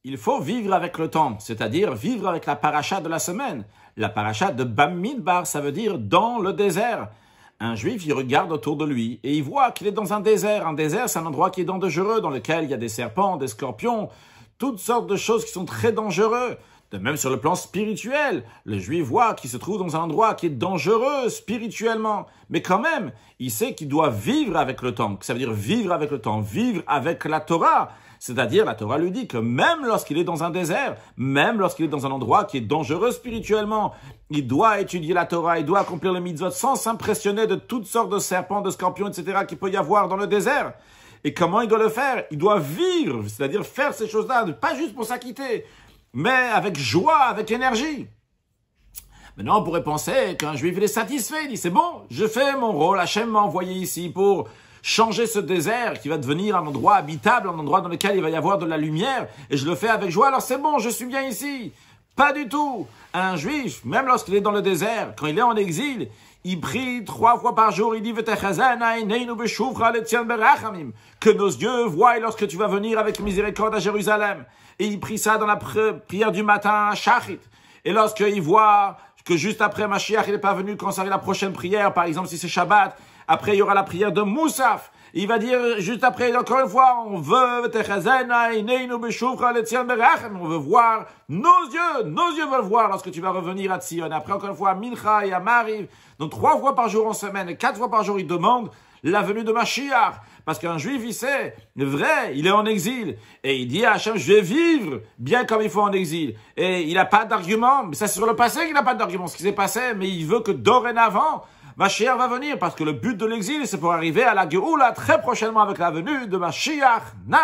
Il faut vivre avec le temps, c'est-à-dire vivre avec la paracha de la semaine. La paracha de Bamidbar, ça veut dire dans le désert. Un juif, il regarde autour de lui et il voit qu'il est dans un désert. Un désert, c'est un endroit qui est dangereux, dans lequel il y a des serpents, des scorpions, toutes sortes de choses qui sont très dangereuses. De même sur le plan spirituel, le juif voit qu'il se trouve dans un endroit qui est dangereux spirituellement. Mais quand même, il sait qu'il doit vivre avec le temps. Ça veut dire vivre avec le temps, vivre avec la Torah. C'est-à-dire, la Torah lui dit que même lorsqu'il est dans un désert, même lorsqu'il est dans un endroit qui est dangereux spirituellement, il doit étudier la Torah, il doit accomplir le mitzvot sans s'impressionner de toutes sortes de serpents, de scorpions, etc. qu'il peut y avoir dans le désert. Et comment il doit le faire? Il doit vivre, c'est-à-dire faire ces choses-là, pas juste pour s'acquitter, mais avec joie, avec énergie. Maintenant, on pourrait penser qu'un juif, il est satisfait. Il dit, c'est bon, je fais mon rôle. Hachem m'a envoyé ici pour changer ce désert qui va devenir un endroit habitable, un endroit dans lequel il va y avoir de la lumière. Et je le fais avec joie. Alors c'est bon, je suis bien ici. Pas du tout. Un juif, même lorsqu'il est dans le désert, quand il est en exil, il prie 3 fois par jour. Il dit, que nos yeux voient lorsque tu vas venir avec miséricorde à Jérusalem. Et il prie ça dans la prière du matin à Shachit. Et lorsqu'il voit que juste après Mashiach, il n'est pas venu quand ça arrive la prochaine prière, par exemple si c'est Shabbat, après il y aura la prière de Moussaf. Il va dire juste après, encore une fois, on veut voir nos yeux veulent voir lorsque tu vas revenir à Tzion. Après, encore une fois, à Mincha et à Mariv, donc 3 fois par jour en semaine et 4 fois par jour, il demande la venue de Mashiach. Parce qu'un juif, il sait, vrai, il est en exil. Et il dit à Hachem, je vais vivre bien comme il faut en exil. Et il n'a pas d'argument. Mais ça, c'est sur le passé qu'il n'a pas d'argument, ce qui s'est passé. Mais il veut que dorénavant, Mashiach va venir. Parce que le but de l'exil, c'est pour arriver à la Géoula très prochainement avec la venue de Mashiach. Now!